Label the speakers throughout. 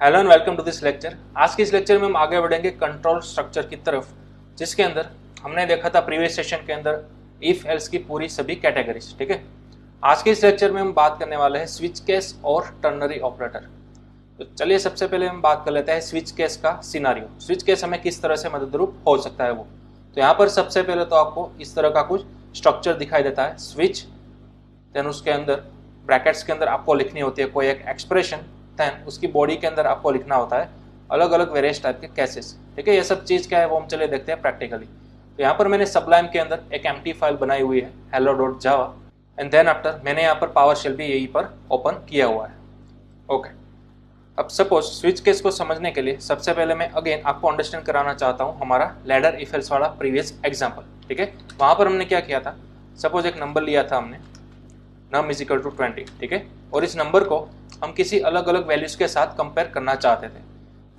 Speaker 1: Hello and welcome to this lecture. आज के इस लेक्चर में हम आगे बढ़ेंगे कंट्रोल स्ट्रक्चर की तरफ, जिसके अंदर हमने देखा था प्रीवियस सेशन के अंदर इफ एल्स की पूरी सभी कैटेगरीज। ठीक है, आज के इस लेक्चर में हम बात करने वाले हैं स्विच केस और टर्नरी ऑपरेटर। तो चलिए सबसे पहले हम बात कर लेते हैं स्विच केस का सिनारियो। स्विच केस हमें किस तरह से मददरूप हो सकता है वो। तो यहाँ पर सबसे पहले तो आपको इस तरह का कुछ स्ट्रक्चर दिखाई देता है, स्विच, देन उसके अंदर ब्रैकेट्स के अंदर आपको लिखनी होती है कोई एक एक्सप्रेशन, देन उसकी बॉडी के अंदर आपको लिखना होता है अलग अलग वेरियस टाइप के केसेस। ठीक है, ये सब चीज़ क्या है वो हम चले देखते हैं प्रैक्टिकली। तो यहाँ पर मैंने सबलाइम के अंदर एक एम्प्टी फाइल बनाई हुई है hello.java, एंड देन आफ्टर मैंने यहाँ पर पावरशेल भी यहीं पर ओपन किया हुआ है। ओके, अब सपोज स्विच केस को समझने के लिए सबसे पहले मैं अगेन आपको अंडरस्टैंड कराना चाहता हूँ हमारा लैडर इफ एल्स वाला प्रीवियस एग्जाम्पल। ठीक है, वहाँ पर हमने क्या किया था, सपोज एक नंबर लिया था हमने num इज इक्वल टू 20। ठीक है, और इस नंबर को हम किसी अलग अलग वैल्यूज के साथ कंपेयर करना चाहते थे।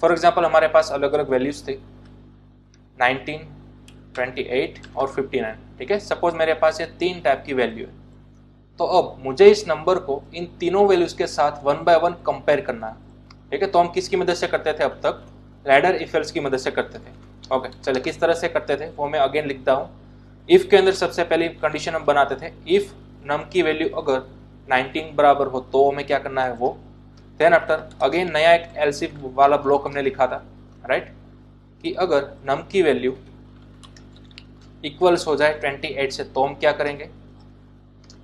Speaker 1: फॉर एग्जांपल हमारे पास अलग अलग वैल्यूज थे 19, 28 और 59। ठीक है, सपोज मेरे पास ये तीन टाइप की वैल्यू है। तो अब मुझे इस नंबर को इन तीनों वैल्यूज के साथ वन बाय वन कंपेयर करना है। ठीक है, तो हम किसकी मदद से करते थे अब तक, लैडर इफ एल्स की मदद से करते थे। ओके, चलिए किस तरह से करते थे वो मैं अगेन लिखता हूँ। इफ के अंदर सबसे पहली कंडीशन हम बनाते थे, इफ नम की वैल्यू अगर 19 बराबर हो तो हमें क्या करना है वो। देन आफ्टर अगेन नया एक एलसिफ वाला ब्लॉक हमने लिखा था, राइट, कि अगर नम की वैल्यू इक्वल्स हो जाए 28 से तो हम क्या करेंगे।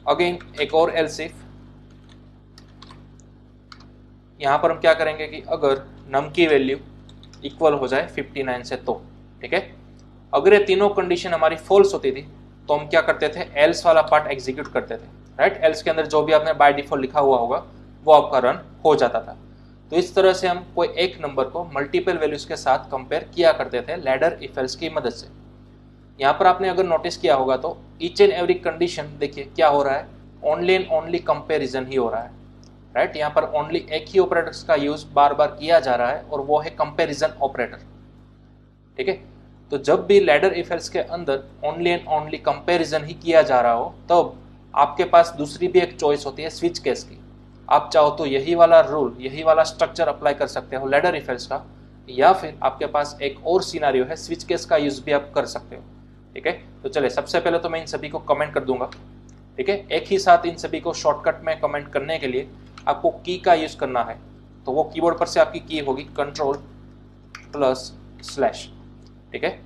Speaker 1: अगेन एक और एलसिफ, यहां पर हम क्या करेंगे कि अगर नम की वैल्यू इक्वल हो जाए 59 से तो। ठीक है, अगर ये तीनों कंडीशन हमारी फॉल्स होती थी तो हम क्या करते थे, एल्स वाला पार्ट एग्जीक्यूट करते थे, राइट। एल्स के अंदर जो भी आपने बाय डिफॉल्ट लिखा हुआ होगा वो आपका रन हो जाता था। तो इस तरह से हम कोई एक नंबर को मल्टीपल वैल्यूज के साथ कंपेयर किया करते थे लैडर इफ एल्स की मदद से। यहाँ पर आपने अगर नोटिस किया होगा तो ईच एंड एवरी कंडीशन देखिए क्या हो रहा है, ओनली एंड ओनली कंपेरिजन ही हो रहा है, राइट। यहाँ पर ओनली एक ही ऑपरेटर्स का यूज बार बार किया जा रहा है और वो है कंपेरिजन ऑपरेटर। ठीक है, तो जब भी लैडर इफ एल्स के अंदर ओनली एंड ओनली कंपैरिजन ही किया जा रहा हो तब आपके पास दूसरी भी एक चॉइस होती है स्विच केस की। आप चाहो तो यही वाला रूल, यही वाला स्ट्रक्चर अप्लाई कर सकते हो लैडर इफ एल्स का, या फिर आपके पास एक और सिनेरियो है स्विच केस का यूज भी आप कर सकते हो। ठीक है, तो चले सबसे पहले तो मैं इन सभी को कमेंट कर दूंगा। ठीक है, एक ही साथ इन सभी को शॉर्टकट में कमेंट करने के लिए आपको की का यूज करना है। तो वो कीबोर्ड पर से आपकी की होगी Ctrl+/। ठीक है,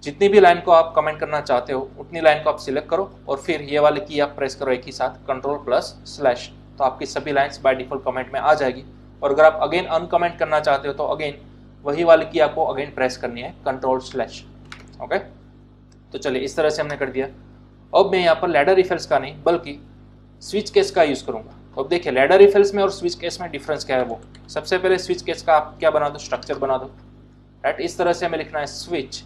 Speaker 1: जितनी भी लाइन को आप कमेंट करना चाहते हो उतनी लाइन को आप सिलेक्ट करो और फिर ये वाली की आप प्रेस करो एक ही साथ Ctrl+/। तो आपकी सभी लाइंस बाय डिफॉल्ट कमेंट में आ जाएगी। और अगर आप अगेन अनकमेंट करना चाहते हो तो अगेन वही वाली की आपको अगेन प्रेस करनी है Ctrl/। ओके, तो चलिए इस तरह से हमने कर दिया। अब मैं यहाँ पर लैडर इफ एल्स का नहीं बल्कि स्विच केस का यूज करूंगा। तो अब देखिए लैडर इफ एल्स में और स्विच केस में डिफरेंस क्या है वो। सबसे पहले स्विच केस का आप क्या बना दो, स्ट्रक्चर बना दो, राइट। इस तरह से हमें लिखना है स्विच,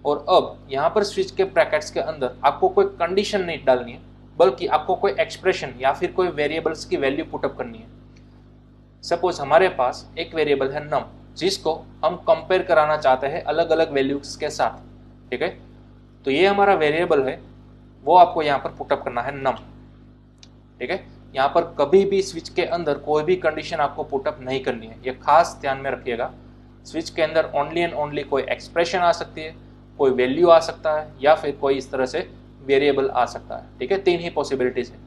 Speaker 1: और अब यहाँ पर स्विच के ब्रैकेट्स के अंदर आपको कोई कंडीशन नहीं डालनी है बल्कि आपको कोई एक्सप्रेशन या फिर कोई वेरिएबल्स की वैल्यू पुटअप करनी है। सपोज हमारे पास एक वेरिएबल है नम जिसको हम कंपेयर कराना चाहते हैं अलग अलग वैल्यूज के साथ। ठीक है, तो ये हमारा वेरिएबल है, वो आपको यहाँ पर पुटअप करना है नम। ठीक है, यहाँ पर कभी भी स्विच के अंदर कोई भी कंडीशन आपको पुटअप नहीं करनी है, ये खास ध्यान में रखिएगा। स्विच के अंदर ओनली एंड ओनली कोई एक्सप्रेशन आ सकती है, कोई वैल्यू आ सकता है, या फिर कोई इस तरह से वेरिएबल आ सकता है। ठीक है, तीन ही पॉसिबिलिटीज है।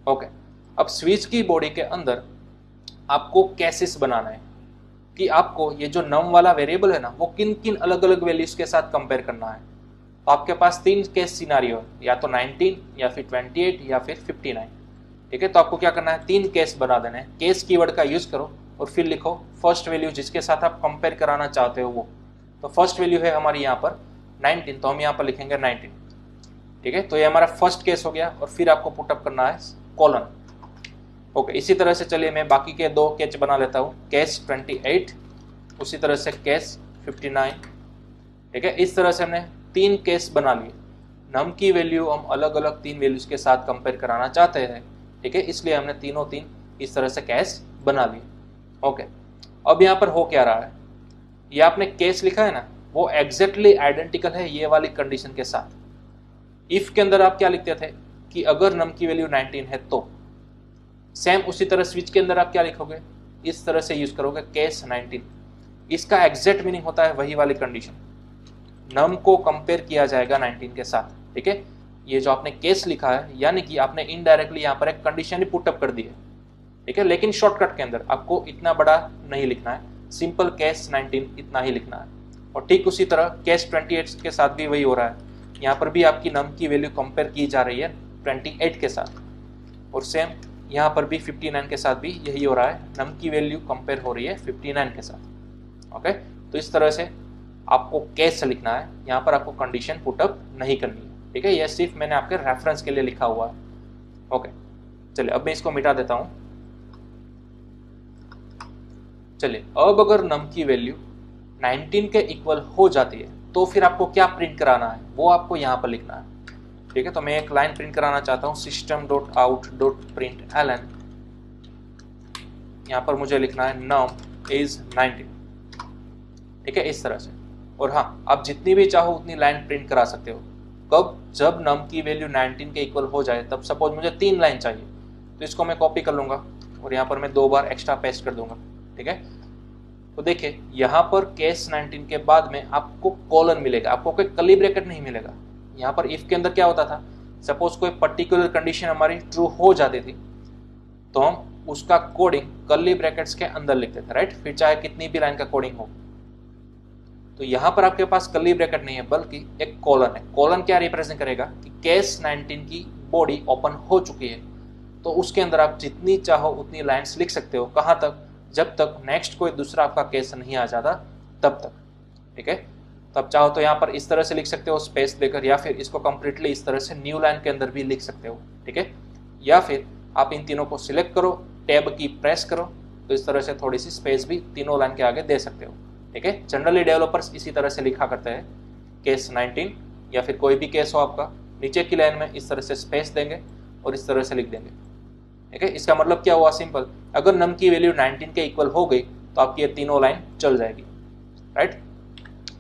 Speaker 1: ओके, अब स्विच की बॉडी के अंदर आपको केसेस बनाना है कि आपको ये जो नम वाला वेरिएबल है ना वो किन किन अलग अलग वैल्यूज के साथ कंपेयर करना है। तो आपके पास तीन केस सिनारियो है, या तो 19 या फिर 28 या फिर 59। ठीक है, तो आपको क्या करना है, तीन केस बना देने हैं। केस कीवर्ड का यूज करो और फिर लिखो फर्स्ट वैल्यू जिसके साथ आप कंपेयर कराना चाहते हो वो। तो फर्स्ट वैल्यू है हमारी यहाँ पर 19, तो हम यहाँ पर लिखेंगे 19। ठीक है, तो ये हमारा फर्स्ट केस हो गया और फिर आपको पुटअप करना है कॉलन। ओके, इसी तरह से चलिए मैं बाकी के दो केस बना लेता हूँ, केस 28, उसी तरह से केस 59। ठीक है, इस तरह से हमने तीन केस बना लिए। नम की वैल्यू हम अलग अलग तीन वैल्यूज के साथ कंपेयर कराना चाहते हैं। ठीक है, इसलिए हमने तीनों तीन इस तरह से केस बना लिए। ओके, अब यहाँ पर हो क्या रहा है, ये आपने केस लिखा है ना वो एग्जैक्टली आइडेंटिकल है ये वाली कंडीशन के साथ। इफ के अंदर आप क्या लिखते थे कि अगर नम की वैल्यू 19 है तो, सेम उसी तरह स्विच के अंदर आप क्या लिखोगे, इस तरह से यूज करोगे केस 19। इसका एग्जैक्ट मीनिंग होता है वही वाली कंडीशन, नम को कंपेयर किया जाएगा 19 के साथ, ठीक है। ये जो आपने केस लिखा है यानी कि आपने इनडायरेक्टली यहाँ पर एक कंडीशन ही पुटअप कर दी है, ठीक है, लेकिन शॉर्टकट के अंदर आपको इतना बड़ा नहीं लिखना है, सिंपल केस 19 इतना ही लिखना है। और ठीक उसी तरह केस 28 के साथ भी वही हो रहा है, यहाँ पर भी आपकी नम की वैल्यू कंपेयर की जा रही है 28 के साथ, और सेम यहाँ पर भी 59 के साथ भी यही हो रहा है, नम की वैल्यू कंपेयर हो रही है 59 के साथ। ओके, तो इस तरह से आपको केस लिखना है, यहाँ पर आपको कंडीशन पुटअप नहीं करनी है, ठीक है। यह सिर्फ मैंने आपके रेफरेंस के लिए लिखा हुआ है। ओके, चलिए अब मैं इसको मिटा देता हूँ। चलिए अब अगर नम की वैल्यू 19 के इक्वल हो जाती है तो फिर आपको क्या प्रिंट कराना है वो आपको यहाँ पर लिखना है, ठीक है। तो मैं एक लाइन प्रिंट कराना चाहता हूँ, system.out.println, यहाँ पर मुझे लिखना है num is 19, ठीक है, इस तरह से। और हाँ, आप जितनी भी चाहो उतनी लाइन प्रिंट करा सकते हो। कब? जब num की वैल्यू 19 के इक्वल हो जाए, तब सपोज मुझे 3 लाइन चाहिए तो इसको मैं कॉपी कर लूंगा और यहाँ पर मैं 2 बार एक्स्ट्रा पेस्ट कर दूंगा, ठीक है। तो देखिए यहाँ पर केस 19 के बाद में आपको कॉलन मिलेगा, आपको कोई कर्ली ब्रैकेट नहीं मिलेगा। यहाँ पर इफ के अंदर क्या होता था, सपोज कोई पर्टिकुलर कंडीशन हमारी ट्रू हो जाती थी तो हम उसका कोडिंग कर्ली ब्रैकेट्स के अंदर लिखते थे, राइट, फिर चाहे कितनी भी लाइन का कोडिंग हो। तो यहाँ पर आपके पास कर्ली ब्रैकेट नहीं है बल्कि एक कॉलन है। कॉलन क्या रिप्रेजेंट करेगा कि केस 19 की बॉडी ओपन हो चुकी है, तो उसके अंदर आप जितनी चाहो उतनी लाइन्स लिख सकते हो। कहाँ तक? जब तक नेक्स्ट कोई दूसरा आपका केस नहीं आ जाता तब तक, ठीक है। तब चाहो तो यहाँ पर इस तरह से लिख सकते हो स्पेस देकर, या फिर इसको कंप्लीटली इस तरह से न्यू लाइन के अंदर भी लिख सकते हो, ठीक है। या फिर आप इन तीनों को सिलेक्ट करो, टैब की प्रेस करो, तो इस तरह से थोड़ी सी स्पेस भी तीनों लाइन के आगे दे सकते हो, ठीक है। जनरली डेवलपर्स इसी तरह से लिखा करते हैं, केस 19 या फिर कोई भी केस हो आपका, नीचे की लाइन में इस तरह से स्पेस देंगे और इस तरह से लिख देंगे, ठीक है। इसका मतलब क्या हुआ? सिंपल, अगर नम की वैल्यू 19 के इक्वल हो गई तो आपकी ये तीनों लाइन चल जाएगी, राइट।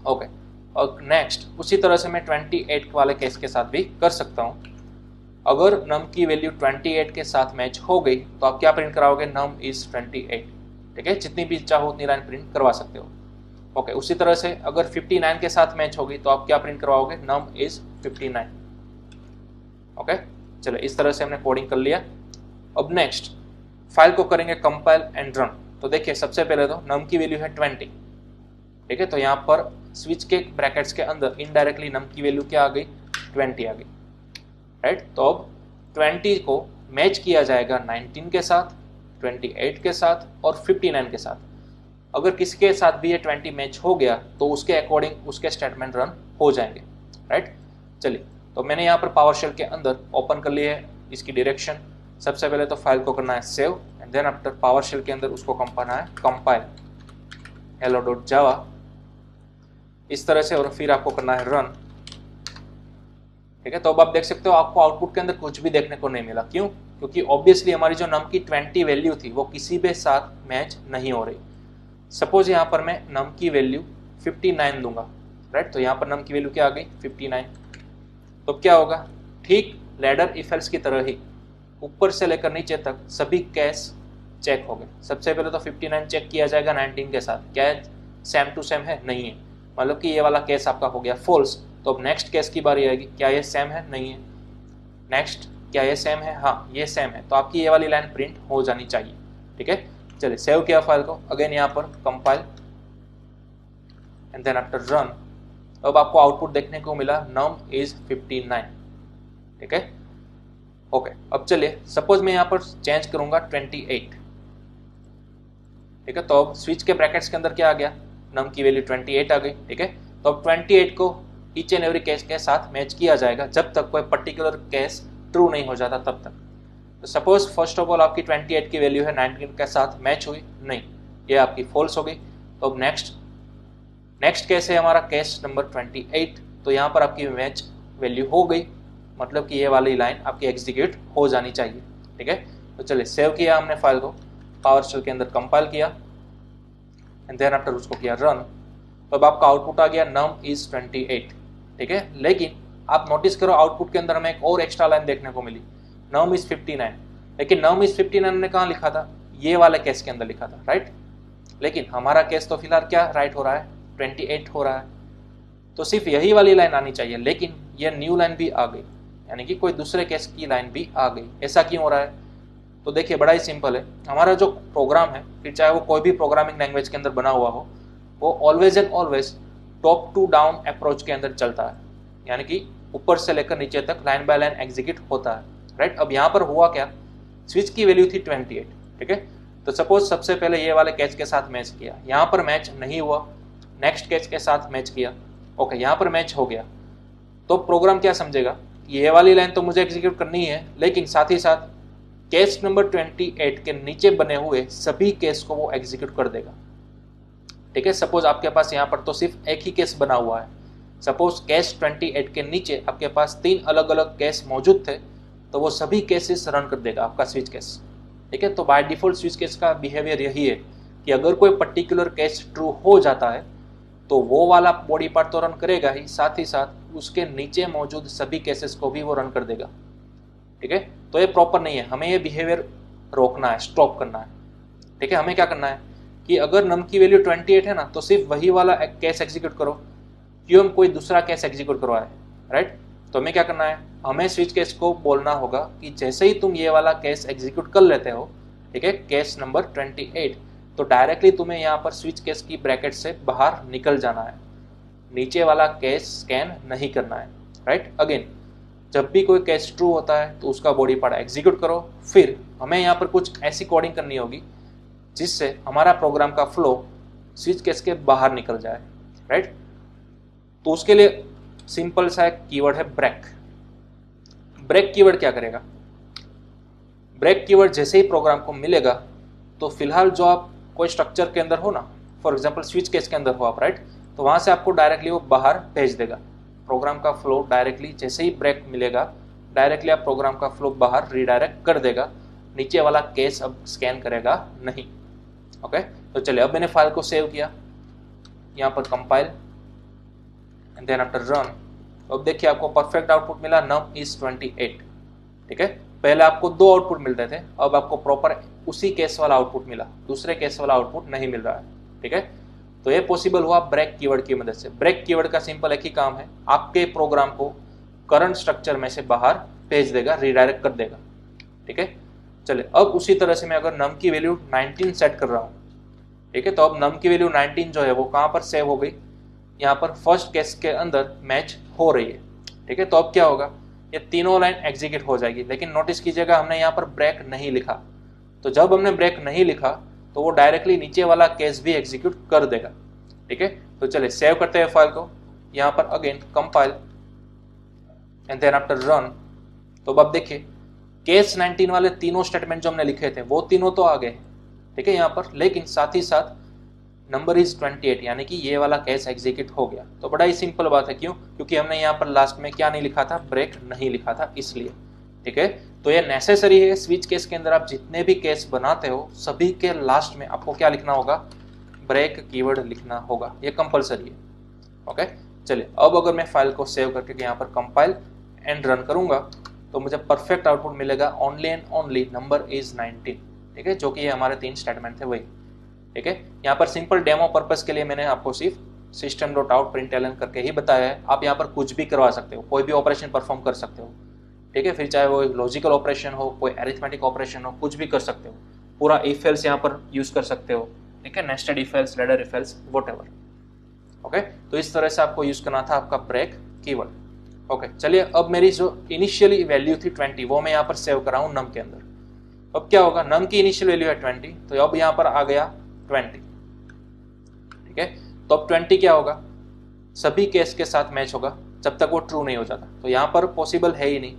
Speaker 1: ओके, और नेक्स्ट उसी तरह से मैं 28 वाले केस के साथ भी कर सकता हूँ। अगर नम की वैल्यू 28 के साथ मैच हो गई तो आप क्या प्रिंट कराओगे? नम इज 28, ठीक है। जितनी भी चाहो उतनी लाइन प्रिंट करवा सकते हो। ओके, उसी तरह से अगर 59 के साथ मैच होगी तो आप क्या प्रिंट करवाओगे? नम इज 59। ओके, चलो इस तरह से हमने कोडिंग कर लिया। अब नेक्स्ट फाइल को करेंगे कंपाइल एंड रन। तो देखिए सबसे पहले तो नम की वैल्यू है 20, ठीक है। तो यहाँ पर स्विच के ब्रैकेट्स के अंदर इनडायरेक्टली नम की वैल्यू क्या आ गई? 20 आ गई, राइट। तो अब 20 को मैच किया जाएगा 19 के साथ, 28 के साथ और 59 के साथ। अगर किसी के साथ भी ये 20 मैच हो गया तो उसके अकॉर्डिंग उसके स्टेटमेंट रन हो जाएंगे, राइट। चलिए, तो मैंने यहाँ पर पावरशेल के अंदर ओपन कर लिया है इसकी डायरेक्शन। सबसे पहले तो फाइल को करना है save and then after PowerShell के अंदर उसको करना है कंपाइल hello.java इस तरह से, और फिर आपको करना है रन, ठीक है। तो अब आप देख सकते हो आपको आउटपुट के अंदर कुछ भी देखने को नहीं मिला। क्यों? क्योंकि ऑब्वियसली हमारी जो नम की 20 वैल्यू थी वो किसी भी साथ मैच नहीं हो रही। सपोज यहाँ पर मैं नम की वैल्यू 59 दूंगा, राइट। तो यहाँ पर नम की वैल्यू क्या आ गई? 59। तो क्या होगा? ठीक लैडर इफ एल्स की तरह ही ऊपर से लेकर नीचे तक सभी केस चेक हो गए। सबसे पहले तो 59 चेक किया जाएगा 19 के साथ, क्या सेम टू सेम है? नहीं है, मतलब कि ये वाला केस आपका हो गया फॉल्स। तो अब नेक्स्ट केस की बारी आएगी, क्या ये सेम है? नहीं है। नेक्स्ट, क्या ये सेम है? हाँ, ये सेम है। तो आपकी ये वाली लाइन प्रिंट हो जानी चाहिए, ठीक है। चलिए सेव किया फाइल को, अगेन यहाँ पर compile and then after run. अब आपको आउटपुट देखने को मिला नम इज 59, ठीक है। ओके, अब चलिए सपोज मैं यहाँ पर चेंज करूंगा 28, ठीक है। तो अब स्विच के ब्रैकेट्स के अंदर क्या आ गया? नम की वैल्यू 28 आ गई, ठीक है। तो अब 28 को ईच एंड एवरी केस के साथ मैच किया जाएगा जब तक कोई पर्टिकुलर केस ट्रू नहीं हो जाता तब तक। तो सपोज फर्स्ट ऑफ ऑल आपकी 28 की वैल्यू है 19 के साथ मैच हुई नहीं, ये आपकी फॉल्स हो गई। तो अब नेक्स्ट केस है हमारा केस नंबर 28। तो यहाँ पर आपकी मैच वैल्यू हो गई, मतलब कि ये वाली लाइन आपकी एग्जीक्यूट हो जानी चाहिए, ठीक है। तो चलिए सेव किया हमने फाइल को, पावरशेल के अंदर कंपाइल किया एंड देन आफ्टर उसको किया रन। तो अब आपका आउटपुट आ गया नम इज 28, ठीक है। लेकिन आप नोटिस करो आउटपुट के अंदर हमें एक और एक्स्ट्रा लाइन देखने को मिली, नम इज 59। लेकिन नम इज 59 ने कहाँ लिखा था? ये वाले केस के अंदर लिखा था, राइट। लेकिन हमारा केस तो फिलहाल क्या राइट हो रहा है, 28 हो रहा है, तो सिर्फ यही वाली लाइन आनी चाहिए, लेकिन ये न्यू लाइन भी आ गई, यानी कि कोई दूसरे केस की लाइन भी आ गई। ऐसा क्यों हो रहा है? तो देखिए बड़ा ही सिंपल है, हमारा जो प्रोग्राम है, फिर चाहे वो कोई भी प्रोग्रामिंग लैंग्वेज के अंदर बना हुआ हो, वो always and always top to down approach के अंदर चलता है, यानी कि ऊपर से लेकर नीचे तक लाइन बाय लाइन एग्जीक्यूट होता है, राइट। अब यहाँ पर हुआ क्या, स्विच की वैल्यू थी 28, ठीक है। तो सपोज सबसे पहले ये वाले कैच के साथ मैच किया, यहाँ पर मैच नहीं हुआ, नेक्स्ट कैच के साथ मैच किया, ओके यहाँ पर मैच हो गया, तो प्रोग्राम क्या समझेगा, ये वाली लाइन तो मुझे एग्जीक्यूट करनी है, लेकिन साथ ही साथ केस नंबर 28 के नीचे बने हुए सभी केस को वो एग्जीक्यूट कर देगा, ठीक है। सपोज आपके पास यहाँ पर तो सिर्फ एक ही केस बना हुआ है, सपोज केस 28 के नीचे आपके पास 3 अलग अलग केस मौजूद थे, तो वो सभी केसेस रन कर देगा आपका स्विच केस, ठीक है। तो बाय डिफॉल्ट स्विच केस का बिहेवियर यही है कि अगर कोई पर्टिकुलर केस ट्रू हो जाता है तो वो वाला बॉडी पार्ट तो रन करेगा ही, साथ ही साथ उसके नीचे मौजूद सभी केसेस को भी वो रन कर देगा, ठीक है। तो ये प्रॉपर नहीं है, हमें ये बिहेवियर रोकना है, स्टॉप करना है, ठीक है। हमें क्या करना है कि अगर नम की वैल्यू 28 है ना, तो सिर्फ वही वाला केस एग्जीक्यूट करो, क्यों हम कोई दूसरा केस एग्जीक्यूट करवाए, राइट। तो हमें क्या करना है, हमें स्विच केस को बोलना होगा कि जैसे ही तुम ये वाला केस एग्जीक्यूट कर लेते हो, ठीक है, केस नंबर 28, तो डायरेक्टली तुम्हें यहाँ पर स्विच केस की ब्रैकेट से बाहर निकल जाना है, नीचे वाला केस स्कैन नहीं करना है, राइट। अगेन जब भी कोई केस ट्रू होता है तो उसका बॉडी पार्ट एग्जीक्यूट करो, फिर हमें यहाँ पर कुछ ऐसी कोडिंग करनी होगी जिससे हमारा प्रोग्राम का फ्लो स्विच केस के बाहर निकल जाए, राइट। तो उसके लिए सिंपल सा एक कीवर्ड है ब्रेक। ब्रेक कीवर्ड क्या करेगा, ब्रेक कीवर्ड जैसे ही प्रोग्राम को मिलेगा तो फिलहाल जो आप कोई स्ट्रक्चर के अंदर हो ना, फॉर एग्जांपल स्विच केस के अंदर हो आप, राइट, तो वहां से आपको डायरेक्टली वो बाहर भेज देगा, प्रोग्राम का फ्लो डायरेक्टली जैसे ही ब्रेक मिलेगा डायरेक्टली आप प्रोग्राम का फ्लो बाहर रिडायरेक्ट कर देगा, नीचे वाला केस अब स्कैन करेगा नहीं, ओके। तो चलिए अब मैंने फाइल को सेव किया, यहाँ पर compile and then after run, अब देखिए आपको परफेक्ट आउटपुट मिला, नम इज 28, ठीक है। पहले आपको 2 आउटपुट मिलते थे, अब आपको प्रॉपर उसी केस वाला आउटपुट मिला, दूसरे केस वाला आउटपुट नहीं मिल रहा है, ठीक है। तो ये पॉसिबल हुआ ब्रेक कीवर्ड की मदद से। ब्रेक कीवर्ड का सिंपल एक ही काम है, आपके प्रोग्राम को करंट स्ट्रक्चर में से बाहर भेज देगा, रिडायरेक्ट कर देगा, ठीक है। चलिए अब उसी तरह से मैं अगर नम की वैल्यू 19 सेट कर रहा हूँ, ठीक है, तो अब नम की वैल्यू 19 जो है वो कहाँ पर सेव हो गई, यहाँ पर फर्स्ट केस के अंदर मैच हो रही है, ठीक है। तो अब क्या होगा, ये तीनों लाइन एग्जीक्यूट हो जाएगी, लेकिन नोटिस कीजिएगा हमने यहाँ पर ब्रेक नहीं लिखा, तो जब हमने ब्रेक नहीं लिखा तो वो डायरेक्टली नीचे वाला केस भी एग्जीक्यूट कर देगा, ठीक है। तो चलिए सेव करते हैं फाइल को, यहाँ पर again compile and then after run, तो अब देखिए केस 19 वाले तीनों स्टेटमेंट जो हमने लिखे थे वो तीनों तो आ गए, ठीक है यहाँ पर, लेकिन साथ ही साथ नंबर इज 28, यानी कि ये वाला केस एग्जीक्यूट हो गया। तो बड़ा ही सिंपल बात है, क्यों, क्योंकि हमने यहाँ पर लास्ट में क्या नहीं लिखा था, ब्रेक नहीं लिखा था, इसलिए, ठीक है। तो ये नेसेसरी है, स्विच केस के अंदर आप जितने भी केस बनाते हो सभी के लास्ट में आपको क्या लिखना होगा, ब्रेक कीवर्ड लिखना होगा, ये कंपलसरी है, ओके। चलिए अब अगर मैं फाइल को सेव करके यहाँ पर कंपाइल एंड रन करूंगा तो मुझे परफेक्ट आउटपुट मिलेगा, only and only number is 19, ठीक है, जो कि ये हमारे 3 स्टेटमेंट थे वही, ठीक है। यहाँ पर सिंपल डेमो पर्पस के लिए मैंने आपको सिर्फ system.out println करके ही बताया है, आप यहाँ पर कुछ भी करवा सकते हो, कोई भी ऑपरेशन परफॉर्म कर सकते हो, ठीक है, फिर चाहे वो लॉजिकल ऑपरेशन हो, कोई अरिथमेटिक ऑपरेशन हो, कुछ भी कर सकते हो, पूरा इफ एल्स यहाँ पर यूज कर सकते हो, ठीक है, nested if else, ladder if else, whatever, okay. तो इस तरह से आपको यूज करना था आपका ब्रेक कीवर्ड, ओके। चलिए अब मेरी जो इनिशियली वैल्यू थी 20 वो मैं यहाँ पर सेव कर रहा हूँ नम के अंदर। अब क्या होगा, नम की इनिशियल वैल्यू है 20, तो अब यहाँ पर आ गया 20, ठीक है। तो अब 20 क्या होगा, सभी केस के साथ मैच होगा जब तक वो ट्रू नहीं हो जाता, तो यहाँ पर पॉसिबल है ही नहीं,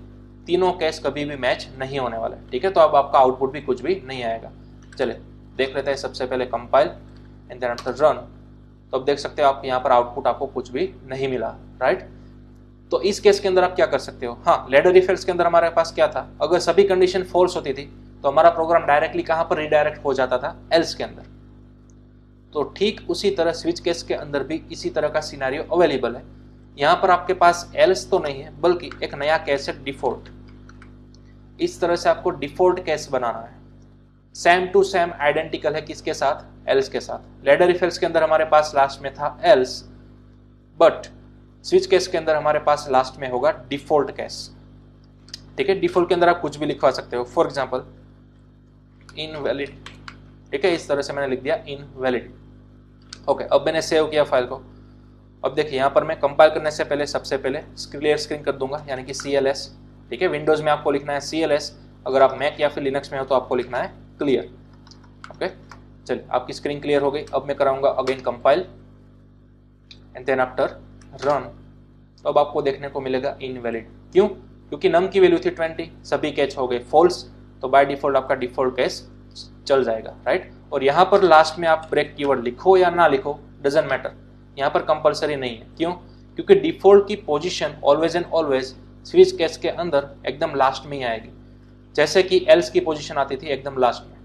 Speaker 1: तीनों केस कभी भी मैच नहीं होने वाले, ठीक है। तो अब आपका आउटपुट भी कुछ भी नहीं आएगा। चलिए देख लेते हैं, सबसे पहले compile and then after run, तो अब देख सकते हो आप यहाँ पर आउटपुट आपको कुछ भी नहीं मिला, राइट। तो इस केस के अंदर आप क्या कर सकते हो, हाँ, लैडर इफ एल्स के अंदर हमारे पास क्या था, अगर सभी कंडीशन फॉल्स होती थी तो हमारा प्रोग्राम डायरेक्टली कहाँ पर रिडायरेक्ट हो जाता था, एल्स के अंदर। तो ठीक उसी तरह स्विच केस के अंदर भी इसी तरह का सिनेरियो अवेलेबल है। यहाँ पर आपके पास एल्स तो नहीं है, बल्कि एक नया केस है डिफॉल्ट। इस तरह से आपको डिफॉल्ट केस बनाना है, सेम टू सेम आइडेंटिकल है किसके साथ, एल्स के साथ। लैडर इफ एल्स के अंदर हमारे पास लास्ट में था एल्स, बट स्विच केस के अंदर हमारे पास लास्ट में होगा डिफॉल्ट केस। ठीक है, डिफॉल्ट के अंदर आप कुछ भी लिखवा सकते हो, फॉर एग्जांपल इनवैलिड। ठीक है, इस तरह से मैंने लिख दिया इनवैलिड। ओके, अब मैंने सेव किया फाइल को। अब देखिए यहाँ पर मैं कंपाइल करने से पहले सबसे पहले क्लियर स्क्रीन कर दूंगा, यानी कि CLS। ठीक है, विंडोज में आपको लिखना है CLS, अगर आप मैक या फिर लिनक्स में हो तो आपको लिखना है क्लियर। ओके, चलिए आपकी स्क्रीन क्लियर हो गई। अब मैं कराऊंगा again compile and then after run, तो अब आपको देखने को मिलेगा इनवैलिड। क्यों? क्योंकि नम की वैल्यू थी 20, सभी कैच हो गए फॉल्स, तो बाय डिफॉल्ट आपका डिफॉल्ट कैच चल जाएगा, राइट। और यहाँ पर लास्ट में आप ब्रेक कीवर्ड लिखो या ना लिखो, डजंट मैटर, यहाँ पर कंपलसरी नहीं है। क्यों? क्योंकि डिफॉल्ट की position always and always switch case के अंदर एकदम लास्ट में ही आएगी, जैसे कि एल्स की पोजीशन आती थी एकदम लास्ट में,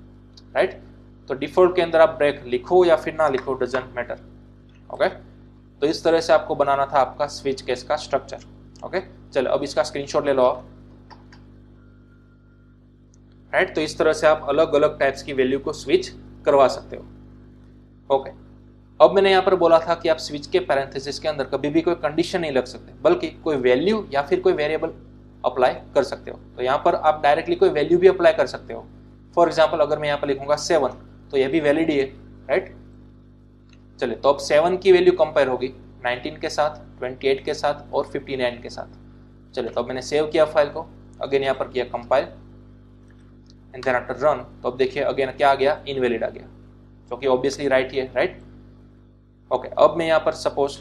Speaker 1: राइट। तो डिफॉल्ट के अंदर आप ब्रेक लिखो या फिर ना लिखो, डजंट मैटर। ओके, तो इस तरह से आपको बनाना था आपका स्विच केस का स्ट्रक्चर। ओके, चलो अब इसका स्क्रीनशॉट ले लो आप, राइट। तो इस तरह से आप अलग अलग टाइप्स की वैल्यू को स्विच करवा सकते हो। ओके, अब मैंने यहाँ पर बोला था कि आप स्विच के पैरेंथेसिस के अंदर कभी भी कोई कंडीशन नहीं लग सकते, बल्कि कोई वैल्यू या फिर कोई वेरिएबल अप्लाई कर सकते हो। तो यहाँ पर आप डायरेक्टली कोई वैल्यू भी अप्लाई कर सकते हो। फॉर एग्जाम्पल अगर मैं यहाँ पर लिखूंगा 7, तो यह भी वैलिड ही है, राइट। चलिए, तो अब 7 की वैल्यू कंपेयर होगी 19 के साथ, 28 के साथ और 59 के साथ। चलिए, तो अब मैंने सेव किया फाइल को, अगेन यहाँ पर किया compile and then after run, तो अब देखिए अगेन क्या आ गया, इनवैलिड आ गया, जो कि ऑब्वियसली राइट ही है, राइट। ओके, अब मैं यहाँ पर सपोज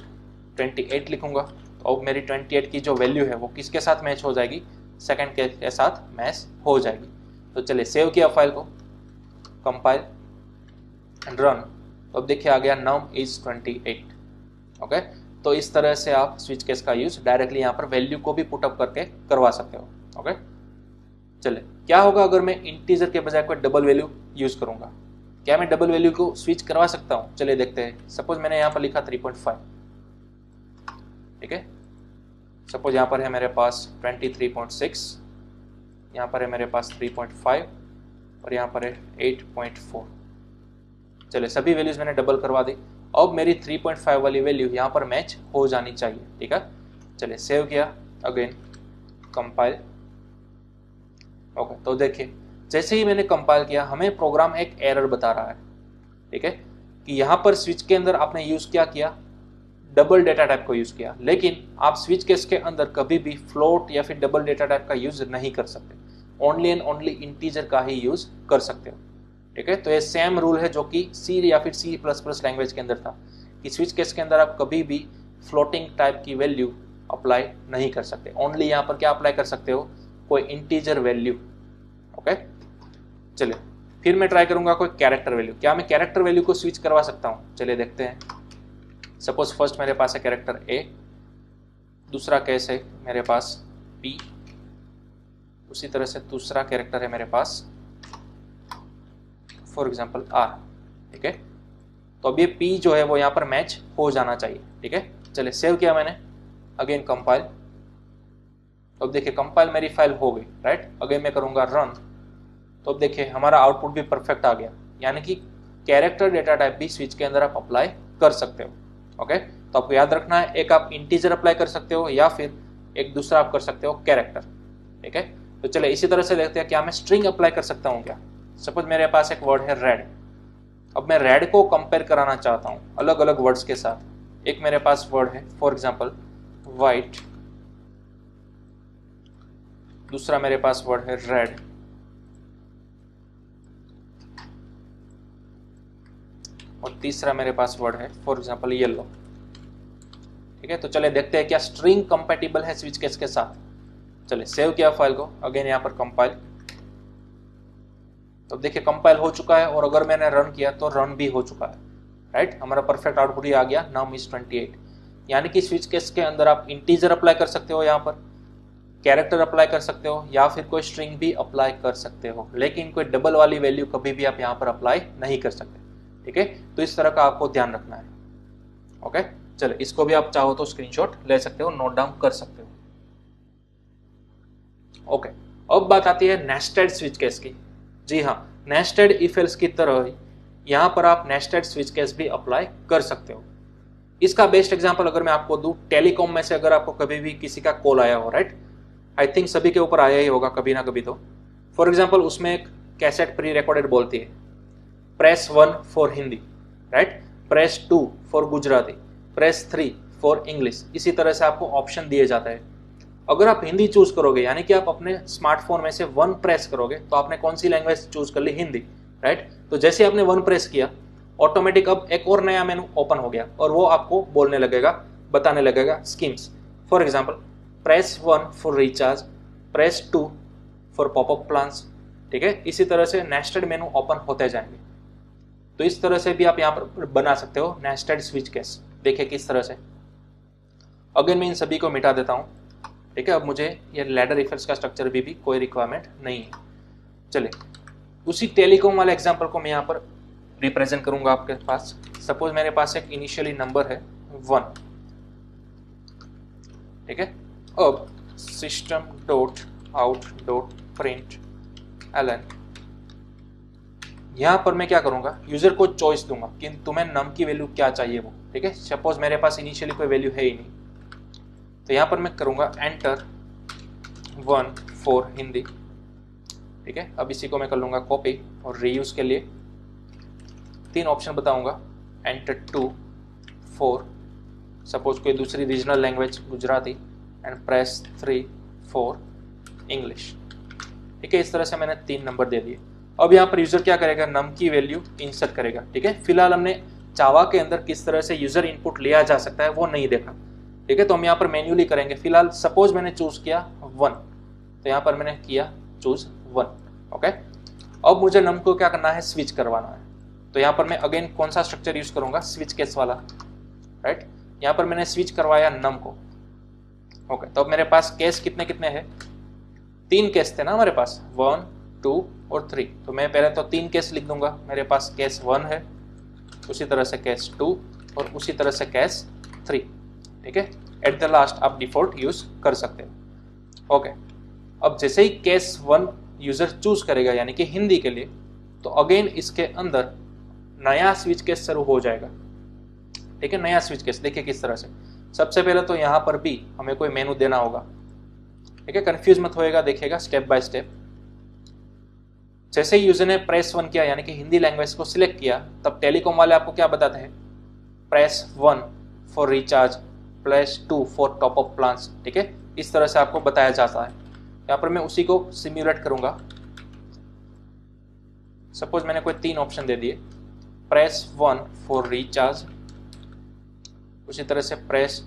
Speaker 1: 28 लिखूंगा, तो अब मेरी 28 की जो वैल्यू है वो किसके साथ मैच हो जाएगी, सेकंड के साथ मैच हो जाएगी। तो चलिए सेव किया फाइल को, कंपाइल एंड रन, तो अब देखिए आ गया नम इज 28। ओके, तो इस तरह से आप स्विच केस का यूज डायरेक्टली यहाँ पर वैल्यू को भी पुटअप करके करवा सकते हो। ओके, चलिए क्या होगा अगर मैं इंटीजर के बजाय कोई डबल वैल्यू यूज करूंगा, क्या मैं डबल वैल्यू को स्विच करवा सकता हूं? चलिए देखते हैं। सपोज मैंने यहाँ पर लिखा 3.5, ठीक है। सपोज यहाँ पर है मेरे पास 23.6, यहाँ पर है मेरे पास 3.5 और यहाँ पर है 8.4। चलिए सभी वैल्यूज मैंने डबल करवा दी। अब मेरी 3.5 वाली वैल्यू यहाँ पर मैच हो जानी चाहिए, ठीक है। चलिए सेव किया, अगेन कंपाइल। ओके, तो देखिए जैसे ही मैंने कंपाइल किया हमें प्रोग्राम एक एरर बता रहा है, ठीक है, कि यहाँ पर स्विच के अंदर आपने यूज क्या किया, डबल डेटा टाइप को यूज किया, लेकिन आप स्विच केस के अंदर कभी भी फ्लोट या फिर डबल डेटा टाइप का यूज नहीं कर सकते, ओनली एंड ओनली इंटीजर का ही यूज कर सकते हो, ठीक है। तो ये सेम रूल है जो कि सी या फिर C++ लैंग्वेज के अंदर था, कि स्विच केस के अंदर आप कभी भी फ्लोटिंग टाइप की वैल्यू अप्लाई नहीं कर सकते, ओनली यहाँ पर क्या अप्लाई कर सकते हो, कोई इंटीजर वैल्यू। ओके, चलिए फिर मैं ट्राई करूंगा कोई कैरेक्टर वैल्यू। क्या मैं कैरेक्टर वैल्यू को स्विच करवा सकता हूँ? चलिए देखते हैं। सपोज फर्स्ट मेरे पास है कैरेक्टर A, दूसरा केस है मेरे पास P, उसी तरह से दूसरा कैरेक्टर है मेरे पास फॉर एग्जाम्पल R, ठीक है। तो अब ये P जो है वो यहाँ पर मैच हो जाना चाहिए, ठीक है। चलिए सेव किया मैंने, अगेन कंपाइल। अब देखिए कंपाइल मेरी फाइल हो गई, राइट। अगेन मैं करूंगा रन, तो अब देखिए हमारा आउटपुट भी परफेक्ट आ गया, यानी कि कैरेक्टर डेटा टाइप भी स्विच के अंदर आप अप्लाई कर सकते हो। ओके, तो आपको याद रखना है, एक आप इंटीजर अप्लाई कर सकते हो या फिर एक दूसरा आप कर सकते हो कैरेक्टर, ठीक है। तो चलिए इसी तरह से देखते हैं, क्या मैं स्ट्रिंग अप्लाई कर सकता हूँ क्या? सपोज मेरे पास एक वर्ड है रेड, अब मैं रेड को कंपेयर कराना चाहता हूँ अलग अलग वर्ड्स के साथ। एक मेरे पास वर्ड है फॉर एग्जाम्पल वाइट, दूसरा मेरे पास वर्ड है रेड, और तीसरा मेरे पास वर्ड है फॉर एग्जाम्पल येलो, ठीक है। तो चलिए देखते हैं क्या स्ट्रिंग कंपैटिबल है स्विच केस के साथ। चलिए सेव किया फाइल को, अगेन यहाँ पर कंपाइल। तो देखिए कंपाइल हो चुका है, और अगर मैंने रन किया तो रन भी हो चुका है, राइट। हमारा परफेक्ट आउटपुट ही आ गया, नम इज 28। यानी कि स्विच केस के अंदर आप इंटीजर अप्लाई कर सकते हो, यहाँ पर कैरेक्टर अप्लाई कर सकते हो, या फिर कोई स्ट्रिंग भी अप्लाई कर सकते हो, लेकिन कोई डबल वाली वैल्यू कभी भी आप यहाँ पर अप्लाई नहीं कर सकते, ठीक है। तो इस तरह का आपको ध्यान रखना है। ओके, चलो इसको भी आप चाहो तो स्क्रीनशॉट ले सकते हो, नोट डाउन कर सकते हो। ओके, अब बात आती है नेस्टेड स्विच केस की। जी हाँ, नेस्टेड इफ एल्स की तरह यहाँ पर आप नेस्टेड स्विच केस भी अप्लाई कर सकते हो। इसका बेस्ट एग्जांपल अगर मैं आपको दूं, टेलीकॉम में से अगर आपको कभी भी किसी का कॉल आया हो, राइट, आई थिंक सभी के ऊपर आया ही होगा कभी ना कभी। तो फॉर एग्जांपल उसमें एक कैसेट प्री रिकॉर्डेड बोलती है press 1 for Hindi, right, press 2 for Gujarati, press 3 for English. इसी तरह से आपको ऑप्शन दिए जाता है। अगर आप हिंदी चूज करोगे, यानी कि आप अपने स्मार्टफोन में से 1 प्रेस करोगे, तो आपने कौन सी लैंग्वेज चूज कर ली? हिंदी, राइट। तो जैसे आपने 1 प्रेस किया, ऑटोमेटिक अब एक और नया मेनू ओपन हो गया और वो आपको बोलने लगेगा, बताने लगेगा schemes. For example press 1 for recharge, press 2 for popup plans, ठीक है। इसी तरह से नेस्टेड मेनू ओपन होते जाएंगे। तो इस तरह से भी आप यहाँ पर बना सकते हो नेस्टेड स्विच केस। देखिए किस तरह से। अगेन मैं इन सभी को मिटा देता हूँ, ठीक है। अब मुझे ये लैडर इफेक्ट्स का स्ट्रक्चर भी कोई रिक्वायरमेंट नहीं है। चलिए उसी टेलीकॉम वाले एग्जांपल को मैं यहाँ पर रिप्रेजेंट करूंगा आपके पास। सपोज मेरे पास एक इनिशियली नंबर है 1, ठीक है। अब system.out.println, यहाँ पर मैं क्या करूंगा, यूजर को चॉइस दूंगा कि तुम्हें नम की वैल्यू क्या चाहिए वो, ठीक है। सपोज मेरे पास इनिशियली कोई वैल्यू है ही नहीं, तो यहाँ पर मैं करूंगा एंटर 1 फॉर हिंदी, ठीक है। अब इसी को मैं कर लूंगा कॉपी और रीयूज के लिए 3 ऑप्शन बताऊंगा, एंटर 2 फॉर सपोज कोई दूसरी regional language Gujarati, and press 3 for English, ठीक है। इस तरह से मैंने 3 नंबर दे दिए। अब यहाँ पर यूजर क्या करेगा, नम की वैल्यू इंसर्ट करेगा, ठीक है। फिलहाल हमने जावा के अंदर किस तरह से यूजर इनपुट लिया जा सकता है वो नहीं देखा, ठीक है। तो हम यहाँ पर मैन्युअली करेंगे। फिलहाल सपोज मैंने चूज किया 1, तो यहाँ पर मैंने किया चूज 1, ओके। अब मुझे नम को क्या करना है, स्विच करवाना है। तो यहाँ पर मैं अगेन कौन सा स्ट्रक्चर यूज करूंगा, स्विच केस वाला, राइट। यहाँ पर मैंने स्विच करवाया नम को, ओके। तो अब मेरे पास केस कितने कितने हैं, 3 केस थे ना हमारे पास, 1, 2 और 3। तो मैं पहले तो 3 केस लिख दूंगा। मेरे पास केस 1 है, उसी तरह से केस 2 और उसी तरह से केस 3, ठीक है। एट द लास्ट आप डिफॉल्ट यूज कर सकते हो, ओके। अब जैसे ही केस 1 यूजर चूज करेगा, यानी कि हिंदी के लिए, तो अगेन इसके अंदर नया स्विच केस शुरू हो जाएगा, ठीक है। नया स्विच केस देखिए किस तरह से। सबसे पहले तो यहाँ पर भी हमें कोई मेनू देना होगा, ठीक है। कंफ्यूज मत होएगा, देखिएगा स्टेप बाय स्टेप। जैसे ही यूजर ने प्रेस 1 किया, यानी कि हिंदी लैंग्वेज को सिलेक्ट किया, तब टेलीकॉम वाले आपको क्या बताते हैं, press 1 for recharge, press 2 for top up plans, ठीक है। इस तरह से आपको बताया जाता है। यहाँ पर मैं उसी को सिम्युलेट करूंगा। सपोज मैंने कोई 3 ऑप्शन दे दिए, प्रेस 1 फॉर रिचार्ज, उसी तरह से press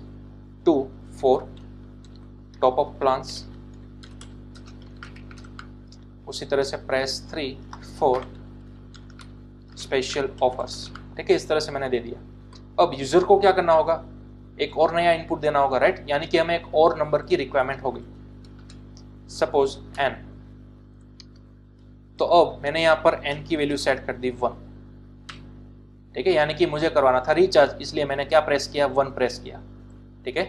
Speaker 1: 2 for top up plans, उसी तरह से प्रेस 3 फॉर स्पेशल ऑफर्स, ठीक है। इस तरह से मैंने दे दिया। अब यूजर को क्या करना होगा, एक और नया इनपुट देना होगा, राइट। यानी कि हमें एक और नंबर की रिक्वायरमेंट होगी, सपोज n। तो अब मैंने यहाँ पर n की वैल्यू सेट कर दी 1, ठीक है। यानी कि मुझे करवाना था रिचार्ज, इसलिए मैंने क्या प्रेस किया, 1 प्रेस किया, ठीक है।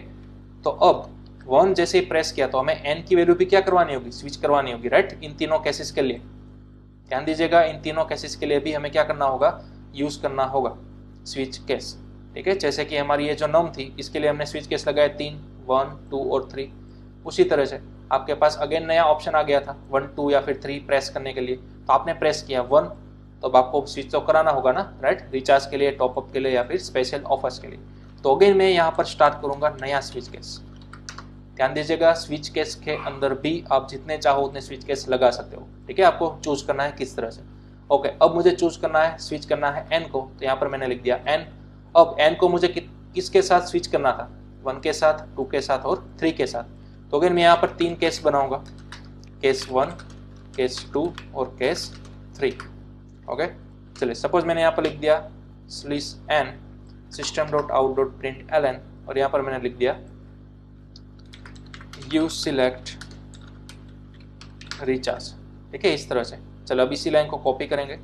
Speaker 1: तो अब 1 जैसे ही प्रेस किया, तो हमें n की वैल्यू भी क्या करवानी होगी, स्विच करवानी होगी, राइट। इन तीनों केसेस के लिए ध्यान दीजिएगा, इन तीनों केसेस के लिए भी हमें क्या करना होगा, यूज करना होगा स्विच केस, ठीक है। जैसे कि हमारी ये जो नम थी, इसके लिए हमने स्विच केस लगाए 3, 1, 2 और 3। उसी तरह से आपके पास अगेन नया ऑप्शन आ गया था 1, 2 या फिर 3 प्रेस करने के लिए, तो आपने प्रेस किया 1, तो अब आपको स्विच तो कराना होगा ना, राइट, रिचार्ज के लिए, टॉपअप के लिए या फिर स्पेशल ऑफर्स के लिए। तो अगेन मैं यहाँ पर स्टार्ट करूंगा नया स्विच केस। ध्यान दीजिएगा, स्विच केस के अंदर भी आप जितने चाहो उतने स्विच केस लगा सकते हो, ठीक है। आपको चूज करना है किस तरह से, ओके। अब मुझे चूज करना है, स्विच करना है n को, तो यहाँ पर मैंने लिख दिया n। अब n को मुझे किसके साथ स्विच करना था, 1 के साथ, 2 के साथ और 3 के साथ। तो अगर मैं यहाँ पर 3 केस बनाऊंगा, केस 1, केस 2 और केस 3, ओके। चलिए सपोज मैंने यहाँ पर लिख दिया /n system.out.println और यहाँ पर मैंने लिख दिया use select recharge, ठीक है। इस तरह से चलो अब इसी लाइन को कॉपी करेंगे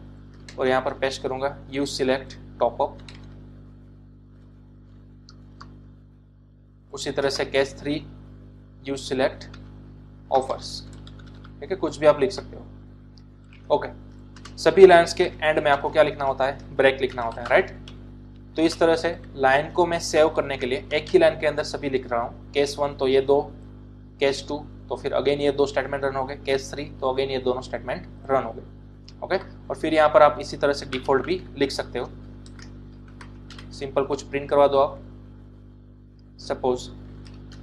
Speaker 1: और यहाँ पर पेस्ट करूंगा use select top up, उसी तरह से केस 3 use select offers, ठीक है। कुछ भी आप लिख सकते हो, ओके। सभी लाइन्स के एंड में आपको क्या लिखना होता है, ब्रेक लिखना होता है, राइट। तो इस तरह से लाइन को मैं सेव करने के लिए एक ही लाइन के अंदर सभी लिख रहा हूँ। केस 1 तो ये 2, केस 2 तो फिर अगेन ये 2 स्टेटमेंट रन हो गए, केस 3 तो अगेन ये दोनों स्टेटमेंट रन हो गए। ओके, और फिर यहाँ पर आप इसी तरह से डिफॉल्ट भी लिख सकते हो। सिंपल कुछ प्रिंट करवा दो आप, सपोज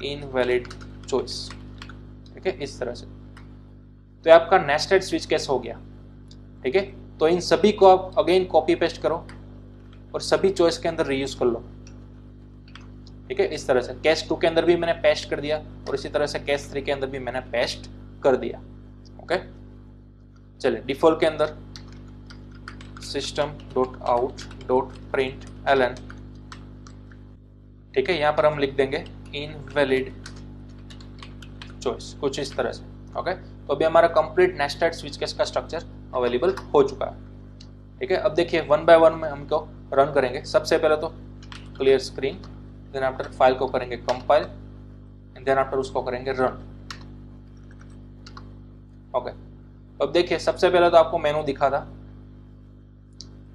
Speaker 1: इनवैलिड चॉइस, ठीक है, इस तरह से। तो आपका नेस्टेड स्विच केस हो गया, ठीक है। तो इन सभी को आप अगेन कॉपी पेस्ट करो और सभी चॉइस के अंदर रीयूज कर लो, ठीक है, इस तरह से। केस 2 के अंदर भी मैंने पेस्ट कर दिया और इसी तरह से केस 3 के अंदर भी मैंने पेस्ट कर दिया। ओके, चलिए डिफॉल्ट के अंदर system.out.println, ठीक है, यहाँ पर हम लिख देंगे इनवैलिड चॉइस, कुछ इस तरह से। ओके, तो अभी हमारा कंप्लीट नेस्टेड स्विच केस का स्ट्रक्चर अवेलेबल हो चुका है, ठीक है। अब देखिए 1 बाय 1 में हमको रन करेंगे। सबसे पहले तो clear screen, then after file को करेंगे कंपाइल एंड देन आफ्टर उसको करेंगे रन। ओके, अब देखिए सबसे पहले तो आपको मेनू दिखा था,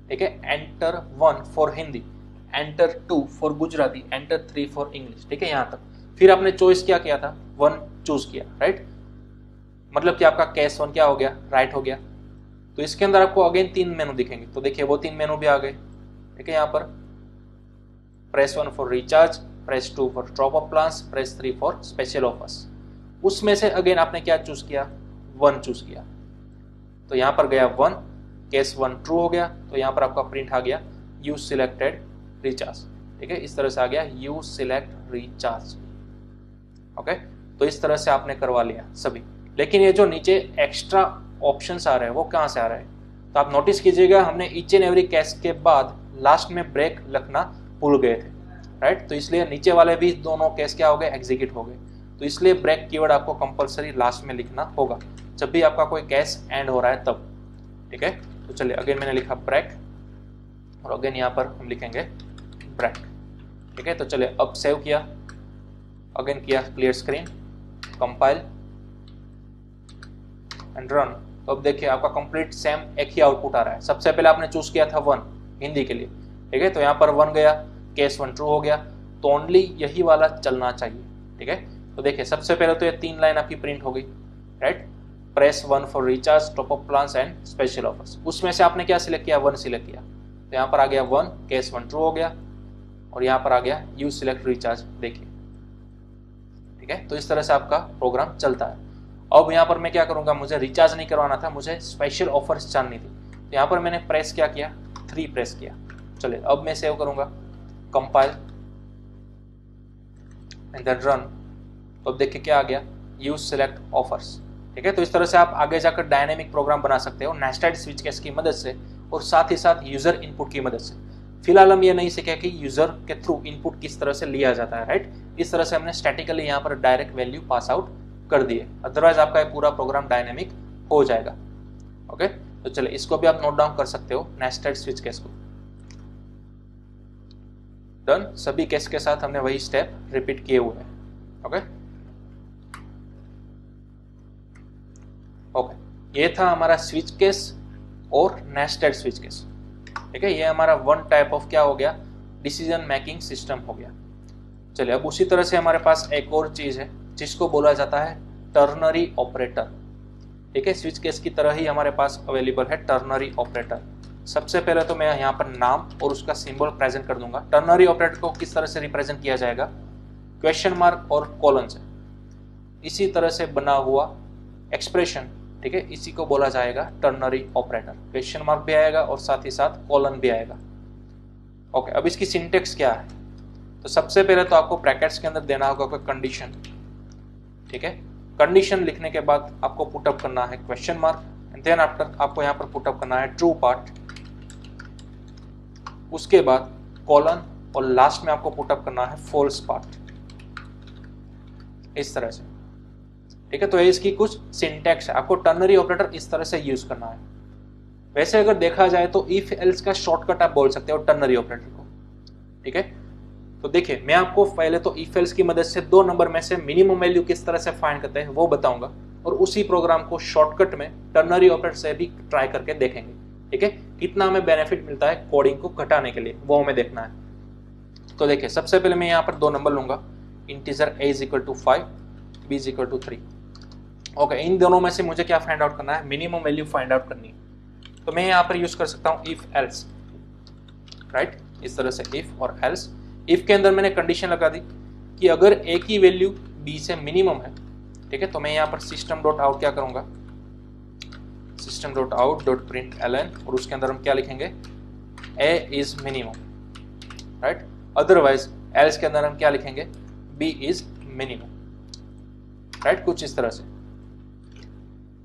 Speaker 1: ठीक है। Enter 1 for Hindi, enter 2 for Gujarati, enter 3 for English, ठीक है, यहाँ तक। फिर आपने चॉइस क्या किया था, 1 चूज किया, राइट। मतलब कि आपका केस 1 क्या हो गया, राइट हो गया। तो इसके अंदर आपको अगेन 3 मेनू दिखेंगे। तो देखिए वो 3 मेनू भी आ गए, ठीक है। यहाँ पर press 1 for recharge, press 2 for top up plans, press 3 for special offers. उसमें से अगेन आपने क्या चूज किया, 1 चूज किया। तो यहाँ पर गया 1, केस 1 ट्रू हो गया। तो यहाँ पर आपका प्रिंट आ गया यू सिलेक्टेड रिचार्ज, ठीक है, इस तरह से आ गया यू सिलेक्ट रिचार्ज। ओके, तो इस तरह से आपने करवा लिया सभी। लेकिन ये जो नीचे एक्स्ट्रा ऑप्शंस आ रहे हैं वो कहाँ से आ रहे हैं, तो आप नोटिस कीजिएगा हमने ईच एंड एवरी केस के बाद लास्ट में ब्रेक लिखना भूल गए थे, राइट। तो इसलिए नीचे वाले भी दोनों केस क्या हो गए, एग्जीक्यूट हो गए। तो इसलिए ब्रेक कीवर्ड आपको कंपलसरी लास्ट में लिखना होगा जब भी आपका कोई केस एंड हो रहा है तब, ठीक है। तो चलिए अगेन मैंने लिखा ब्रेक और अगेन यहाँ पर हम लिखेंगे ब्रेक, ठीक है। तो चलिए अब सेव किया, अगेन किया clear screen, compile and run. तो अब देखिए आपका कंप्लीट सेम एक ही आउटपुट आ रहा है। सबसे पहले आपने चूज किया था 1 हिंदी के लिए, ठीक है। तो यहाँ पर 1 गया, केस 1 ट्रू हो गया। तो ओनली यही वाला चलना चाहिए, ठीक है। तो देखिए सबसे पहले तो ये 3 लाइन आपकी प्रिंट हो गई, right. Press 1 for recharge, top up plans and special offers. उसमें से आपने क्या सिलेक्ट किया, 1 सिलेक्ट किया। तो यहाँ पर आ गया 1, केस 1 ट्रू हो गया और यहाँ पर आ गया यू सिलेक्ट रिचार्ज, देखिए, ठीक है। तो इस तरह से आपका प्रोग्राम चलता है। अब यहाँ पर मैं क्या करूँगा, मुझे रिचार्ज नहीं करवाना था, मुझे स्पेशल ऑफर्स जाननी थी। तो यहाँ पर मैंने प्रेस क्या किया, 3 प्रेस किया। चलिए अब मैं सेव करूँगा, कंपाइल एंड देन रन। तो अब देखिए क्या आ गया, यूज सिलेक्ट ऑफर्स, ठीक है। तो इस तरह से आप आगे जाकर डायनेमिक प्रोग्राम बना सकते हो नेस्टेड स्विच केस की मदद से और साथ ही साथ यूजर इनपुट की मदद से। फिलहाल हम ये नहीं सीखे कि यूजर के थ्रू इनपुट किस तरह से लिया जाता है, राइट। इस तरह से हमने स्टैटिकली यहाँ पर डायरेक्ट वैल्यू पास आउट कर दिए, अदरवाइज आपका ये पूरा प्रोग्राम डायनेमिक हो जाएगा। ओके, तो चलिए इसको भी आप नोट डाउन कर सकते हो, नेस्टेड स्विच केस को। डन, सभी केस के साथ हमने वही स्टेप रिपीट किए हुए हैं। ओके ओके, ये था हमारा स्विच केस और नेस्टेड स्विच केस, ठीक है। ये हमारा 1 टाइप ऑफ क्या हो गया, डिसीजन मेकिंग सिस्टम हो गया। चलिए अब उसी तरह से हमारे पास एक और चीज है जिसको बोला जाता है टर्नरी ऑपरेटर, ठीक है। स्विच केस की तरह ही हमारे पास अवेलेबल है टर्नरी ऑपरेटर। सबसे पहले तो मैं यहाँ पर नाम और उसका सिंबल प्रेजेंट कर दूंगा। टर्नरी ऑपरेटर को किस तरह से रिप्रेजेंट किया जाएगा, क्वेश्चन मार्क और कॉलन से। इसी तरह से बना हुआ एक्सप्रेशन, ठीक है, इसी को बोला जाएगा टर्नरी ऑपरेटर। क्वेश्चन मार्क भी आएगा और साथ ही साथ कॉलन भी आएगा। ओके, अब इसकी सिंटेक्स क्या है, तो सबसे पहले तो आपको ब्रैकेट्स के अंदर देना होगा कोई कंडीशन, ठीक है। कंडीशन लिखने के बाद आपको पुटअप करना है question mark and then after आपको यहाँ पर पुटअप करना है ट्रू पार्ट, उसके बाद कॉलन और लास्ट में आपको पुटअप करना है फॉल्स पार्ट, इस तरह से, ठीक है। तो ये इसकी कुछ सिंटैक्स है, आपको टर्नरी ऑपरेटर इस तरह से यूज करना है। वैसे अगर देखा जाए तो इफ एल्स का शॉर्टकट आप बोल सकते हो टर्नरी ऑपरेटर को, ठीक है। तो देखिए मैं आपको पहले तो इफ एल्स की मदद से 2 नंबर में से मिनिमम वैल्यू किस तरह से फाइंड करते हैं वो बताऊंगा और उसी प्रोग्राम को शॉर्टकट में टर्नरी ऑपरेटर से भी ट्राई करके देखेंगे ठीक है, कितना हमें बेनिफिट मिलता है कोडिंग को घटाने के लिए, वो हमें देखना है। तो देखिए सबसे पहले मैं यहाँ पर 2 नंबर लूंगा, integer a is equal to 5, b is equal to 3। Okay, इन दोनों में से मुझे क्या फाइंड आउट करना है, मिनिमम वैल्यू फाइंड आउट करनी है। तो मैं यहाँ पर यूज कर सकता हूँ इफ एल्स, राइट, इस तरह से इफ और एल्स। इफ के अंदर मैंने कंडीशन लगा दी कि अगर a की वैल्यू b से मिनिमम है, ठीक है, तो मैं यहाँ पर सिस्टम डॉट आउट क्या करूँगा, system dot out dot print ln, और उसके अंदर हम क्या लिखेंगे, a is minimum, right. Otherwise else के अंदर हम क्या लिखेंगे, b इज मिनिमम, राइट, कुछ इस तरह से।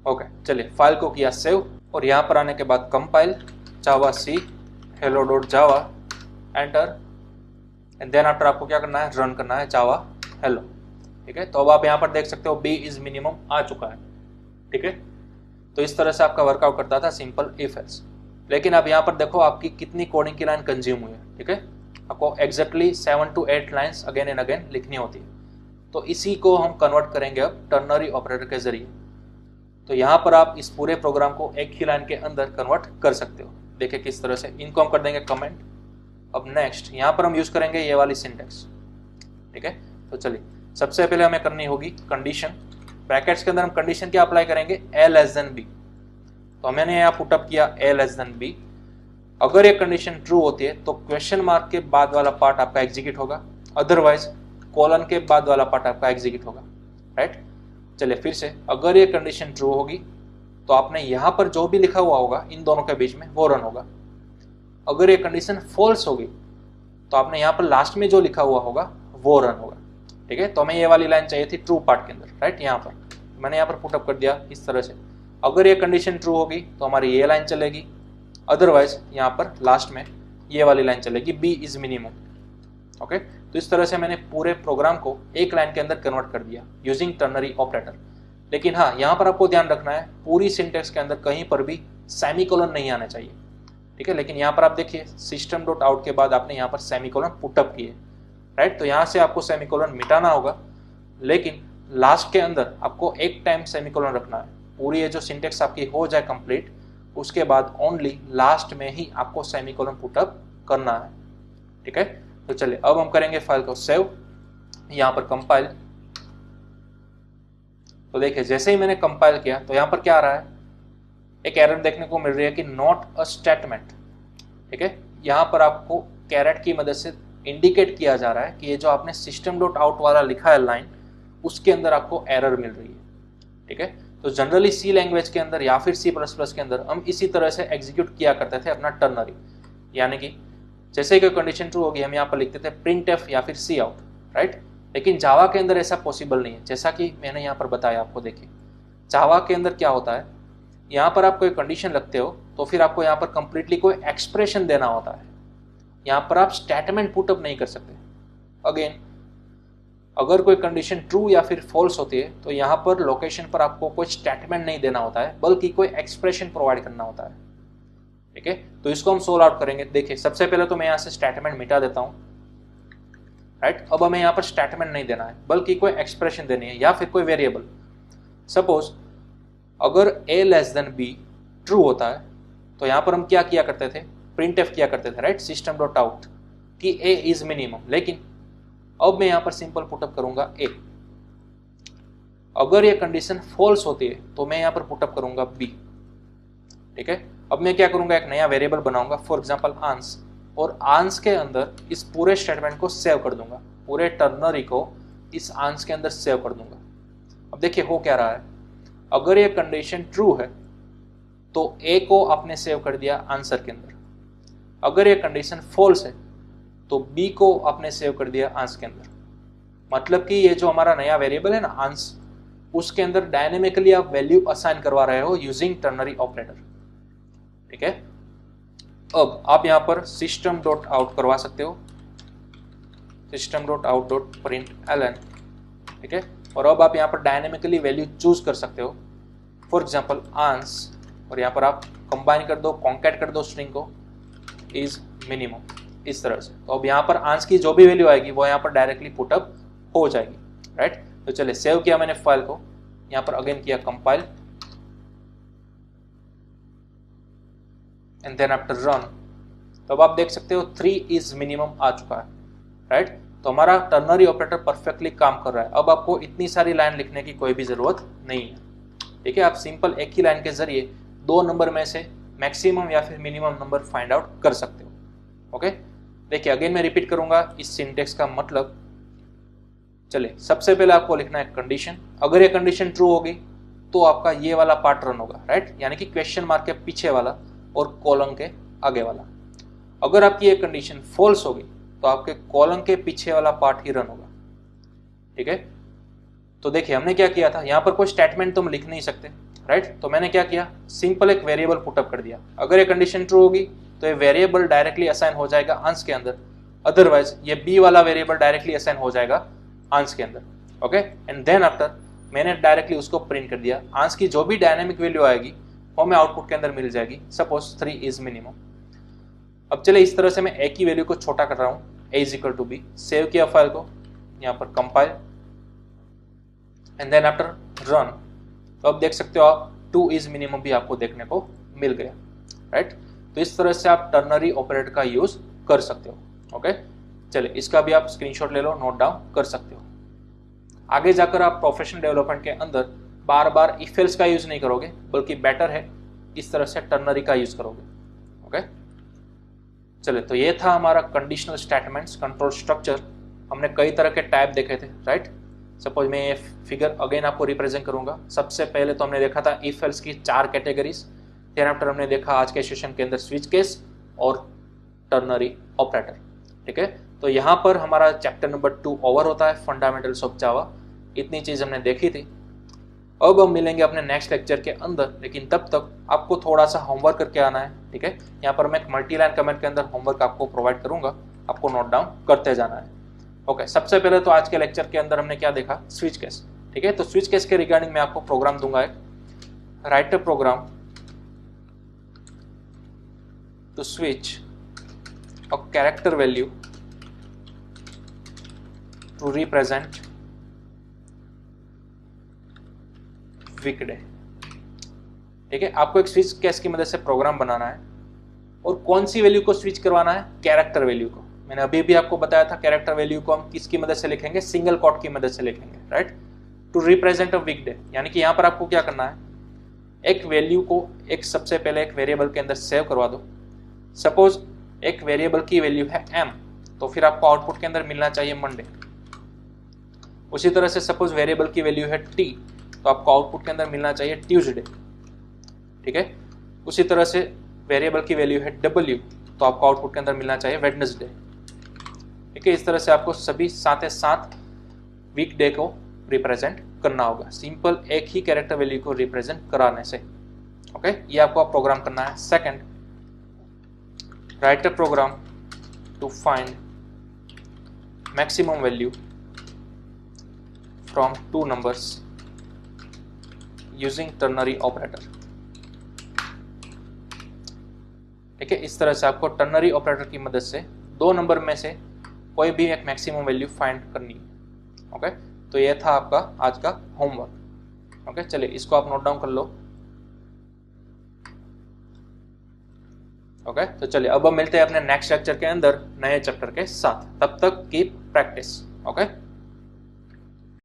Speaker 1: ओके, चलिए फाइल को किया सेव, और यहाँ पर आने के बाद compile javac hello dot Java, enter, and then after आपको क्या करना है, रन करना है जावा हेलो, ठीक है। तो अब आप यहाँ पर देख सकते हो b इज मिनिमम आ चुका है, ठीक है। तो इस तरह से आपका वर्कआउट करता था सिंपल इफ एल्स। लेकिन अब यहाँ पर देखो आपकी कितनी कोडिंग की लाइन कंज्यूम हुई है, ठीक है। आपको exactly 7 to 8 lines again and again लिखनी होती है। तो इसी को हम कन्वर्ट करेंगे अब टर्नरी ऑपरेटर के जरिए। तो यहाँ पर आप इस पूरे प्रोग्राम को एक ही लाइन के अंदर कन्वर्ट कर सकते हो। देखिए किस तरह से, इनको हम कर देंगे कमेंट। अब नेक्स्ट यहाँ पर हम यूज करेंगे ये वाली सिंटेक्स, ठीक है। तो चलिए सबसे पहले हमें करनी होगी कंडीशन, ब्रैकेट्स के अंदर हम कंडीशन क्या अप्लाई करेंगे, a लेस देन b। तो मैंने यहाँ पुटअप किया a लेस देन b। अगर ये कंडीशन ट्रू होती है तो क्वेश्चन मार्क के बाद वाला पार्ट आपका एग्जीक्यूट होगा, अदरवाइज कोलन के बाद वाला पार्ट आपका एग्जीक्यूट होगा, राइट। चलिए फिर से, अगर ये कंडीशन ट्रू होगी तो आपने यहाँ पर जो भी लिखा हुआ होगा इन दोनों के बीच में वो रन होगा। अगर ये कंडीशन फॉल्स होगी तो आपने यहाँ पर लास्ट में जो लिखा हुआ होगा वो रन होगा, ठीक है। तो हमें ये वाली लाइन चाहिए थी ट्रू पार्ट के अंदर, राइट। यहाँ पर मैंने यहाँ पर पुटअप कर दिया इस तरह से। अगर ये कंडीशन ट्रू होगी तो हमारी ये लाइन चलेगी, अदरवाइज यहाँ पर लास्ट में ये वाली लाइन चलेगी, b इज मिनिमम। ओके, तो इस तरह से मैंने पूरे प्रोग्राम को एक लाइन के अंदर कन्वर्ट कर दिया यूजिंग टर्नरी ऑपरेटर। लेकिन हाँ, यहाँ पर आपको ध्यान रखना है पूरी सिंटेक्स के अंदर कहीं पर भी सेमीकोलन नहीं आना चाहिए, ठीक है। लेकिन यहाँ पर आप देखिए सिस्टम डॉट आउट के बाद आपने यहाँ पर सेमीकोलन पुटअप किए, राइट। तो यहाँ से आपको सेमीकोलन मिटाना होगा, लेकिन लास्ट के अंदर आपको एक टाइम सेमीकोलन रखना है। पूरी ये जो सिंटेक्स आपकी हो जाए कंप्लीट, उसके बाद ओनली लास्ट में ही आपको सेमीकोलन पुटअप करना है, ठीक है। तो चलिए अब हम करेंगे फाइल को सेव, यहाँ पर कंपाइल। तो देखिए जैसे ही मैंने कंपाइल किया तो यहाँ पर क्या आ रहा है, एक एरर देखने को मिल रही है कि नॉट अ स्टेटमेंट, ठीक है। यहाँ पर आपको कैरेट की मदद से इंडिकेट किया जा रहा है कि ये जो आपने सिस्टम डॉट आउट वाला लिखा है लाइन, उसके अंदर आपको एरर मिल रही है, ठीक है। तो जनरली सी लैंग्वेज के अंदर या फिर C++ के अंदर हम इसी तरह से एग्जीक्यूट किया करते थे अपना टर्नरी, यानी कि जैसे ही कोई कंडीशन ट्रू होगी हम यहाँ पर लिखते थे printf या फिर cout, राइट। लेकिन जावा के अंदर ऐसा पॉसिबल नहीं है, जैसा कि मैंने यहाँ पर बताया आपको। देखिए जावा के अंदर क्या होता है, यहाँ पर आप कोई कंडीशन लगते हो तो फिर आपको यहाँ पर कंप्लीटली कोई एक्सप्रेशन देना होता है। यहाँ पर आप स्टेटमेंट पुटअप नहीं कर सकते। अगेन अगर कोई कंडीशन ट्रू या फिर फॉल्स होती है तो यहाँ पर लोकेशन पर आपको कोई स्टेटमेंट नहीं देना होता है, बल्कि कोई एक्सप्रेशन प्रोवाइड करना होता है, ठीक है। तो इसको हम सोल्व आउट करेंगे। देखिए सबसे पहले तो मैं यहाँ से स्टेटमेंट मिटा देता हूँ, राइट। अब हमें यहाँ पर स्टेटमेंट नहीं देना है, बल्कि कोई एक्सप्रेशन देनी है या फिर कोई वेरिएबल। सपोज अगर a less than b true होता है तो यहाँ पर हम क्या किया करते थे, printf किया करते थे, राइट, सिस्टम डॉट आउट कि a इज मिनिमम। लेकिन अब मैं यहाँ पर सिंपल पुटअप करूंगा a। अगर ये कंडीशन फॉल्स होती है तो मैं यहाँ पर पुटअप करूंगा b, ठीक है। अब मैं क्या करूंगा, एक नया वेरिएबल बनाऊंगा, फॉर एग्जांपल आंस, और आंस के अंदर इस पूरे स्टेटमेंट को सेव कर दूंगा, पूरे टर्नरी को इस आंस के अंदर सेव कर दूंगा। अब देखिए हो क्या रहा है, अगर ये कंडीशन ट्रू है तो a को आपने सेव कर दिया आंसर के अंदर, अगर ये कंडीशन फॉल्स है तो b को आपने सेव कर दिया आंस के अंदर। मतलब कि ये जो हमारा नया वेरिएबल है ना आंस, उसके अंदर डायनेमिकली आप वैल्यू असाइन करवा रहे हो यूजिंग टर्नरी ऑपरेटर, ठीक है। अब आप यहाँ पर सिस्टम डॉट आउट करवा सकते हो, system dot out dot print ln, ठीक है। और अब आप यहाँ पर डायनेमिकली वैल्यू चूज कर सकते हो, फॉर एग्जाम्पल आंस, और यहाँ पर आप कंबाइन कर दो, कॉन्कैट कर दो स्ट्रिंग को, इज मिनिमम, इस तरह से। तो अब यहाँ पर आंस की जो भी वैल्यू आएगी वो यहाँ पर डायरेक्टली पुटअप हो जाएगी, राइट। तो चलिए सेव किया मैंने फाइल को, यहाँ पर अगेन किया compile, and then after run, तो अब आप देख सकते हो 3 इज मिनिमम आ चुका है, राइट। तो हमारा टर्नरी ऑपरेटर परफेक्टली काम कर रहा है। अब आपको इतनी सारी लाइन लिखने की कोई भी जरूरत नहीं है, ठीक है। आप सिंपल एक ही लाइन के जरिए 2 नंबर में से मैक्सिमम या फिर मिनिमम नंबर फाइंड आउट कर सकते हो, ओके। देखिए अगेन मैं रिपीट करूंगा इस सिंटेक्स का मतलब। चलिए सबसे पहले आपको लिखना है कंडीशन। अगर ये कंडीशन ट्रू होगी तो आपका ये वाला पार्ट रन होगा, राइट, यानी कि क्वेश्चन मार्क के पीछे वाला और कॉलम के आगे वाला। अगर आपकी ये कंडीशन फॉल्स होगी तो आपके कॉलम के पीछे वाला पार्ट ही रन होगा, ठीक है। तो देखिए हमने क्या किया था, यहाँ पर कोई स्टेटमेंट तो हम लिख नहीं सकते, राइट। तो मैंने क्या किया, सिंपल एक वेरिएबल पुटअप कर दिया। अगर ये कंडीशन ट्रू होगी तो ये वेरिएबल डायरेक्टली असाइन हो जाएगा आंस के अंदर, अदरवाइज ये बी वाला वेरिएबल डायरेक्टली असाइन हो जाएगा आंस के अंदर, ओके। एंड देन आफ्टर मैंने डायरेक्टली उसको प्रिंट कर दिया। आंस की जो भी डायनेमिक वैल्यू आएगी वो हमें आउटपुट के अंदर मिल जाएगी। Suppose 3 is minimum. अब चले इस तरह से मैं ए की वैल्यू को छोटा कर रहा हूँ, a is equal to B. Save किया फाइल को, यहाँ पर compile and then after run, तो अब देख सकते हो आप 2 इज मिनिमम भी आपको देखने को मिल गया, राइट। तो इस तरह से आप टर्नरी ऑपरेटर का यूज कर सकते हो, ओके। चलिए इसका भी आप स्क्रीनशॉट ले लो, नोट डाउन कर सकते हो। आगे जाकर आप प्रोफेशनल डेवलपमेंट के अंदर बार बार इफ एल्स का यूज नहीं करोगे, बल्कि बेटर है इस तरह से टर्नरी का यूज करोगे, ओके। चलिए तो ये था हमारा कंडीशनल स्टेटमेंट्स कंट्रोल स्ट्रक्चर। हमने कई तरह के टाइप देखे थे, राइट। सपोज मैं ये फिगर अगेन आपको रिप्रेजेंट करूंगा। सबसे पहले तो हमने देखा था इफ एल्स की 4 कैटेगरीज। देन आफ्टर हमने देखा आज के सेशन के अंदर स्विच केस और टर्नरी ऑपरेटर, ठीक है। तो यहाँ पर हमारा चैप्टर नंबर 2 ओवर होता है, फंडामेंटल्स ऑफ जावा। इतनी चीज हमने देखी थी। अब हम मिलेंगे अपने नेक्स्ट लेक्चर के अंदर, लेकिन तब तक आपको थोड़ा सा होमवर्क करके आना है, ठीक है। यहाँ पर मैं एक मल्टी लाइन कमेंट के अंदर होमवर्क आपको प्रोवाइड करूंगा, आपको नोट डाउन करते जाना है, ओके। सबसे पहले तो आज के लेक्चर के अंदर हमने क्या देखा, स्विच केस, ठीक है। तो स्विच केस के रिगार्डिंग मैं आपको प्रोग्राम दूंगा एक, write a program to switch a character value to represent weekday, ठीक है। आपको एक स्विच केस की मदद से प्रोग्राम बनाना है और कौन सी वैल्यू को स्विच करवाना है, कैरेक्टर वैल्यू को। मैंने अभी भी आपको बताया था कैरेक्टर वैल्यू को हम किसकी मदद से लिखेंगे, सिंगल कोट की मदद से लिखेंगे, राइट। टू रिप्रेजेंट अ वीकडे, यानी कि यहाँ पर आपको क्या करना है, एक वैल्यू को एक सबसे पहले एक वेरिएबल के अंदर सेव करवा दो। सपोज एक वेरिएबल की वैल्यू है m, तो फिर आपको आउटपुट के अंदर मिलना चाहिए मंडे। उसी तरह से सपोज वेरिएबल की वैल्यू है t, तो आपको आउटपुट के अंदर मिलना चाहिए ट्यूसडे, ठीक है। उसी तरह से वेरिएबल की वैल्यू है w, तो आपको आउटपुट के अंदर मिलना चाहिए वेडनेसडे, ठीक है। इस तरह से आपको सभी साथ वीकडे को रिप्रेजेंट करना होगा, सिंपल एक ही कैरेक्टर वैल्यू को रिप्रेजेंट कराने से, ओके। ये आपको आप प्रोग्राम करना है। Second, write a program to find maximum value from 2 numbers using ternary operator, ठीक है। इस तरह से आपको टर्नरी ऑपरेटर की मदद से 2 नंबर में से कोई भी एक मैक्सिमम वैल्यू फाइंड करनी है, ओके। तो ये था आपका आज का होमवर्क, ओके। चलिए इसको आप नोट डाउन कर लो, ओके। तो चलिए अब हम मिलते हैं अपने नेक्स्ट लेक्चर के अंदर नए चैप्टर के साथ। तब तक कीप प्रैक्टिस, ओके।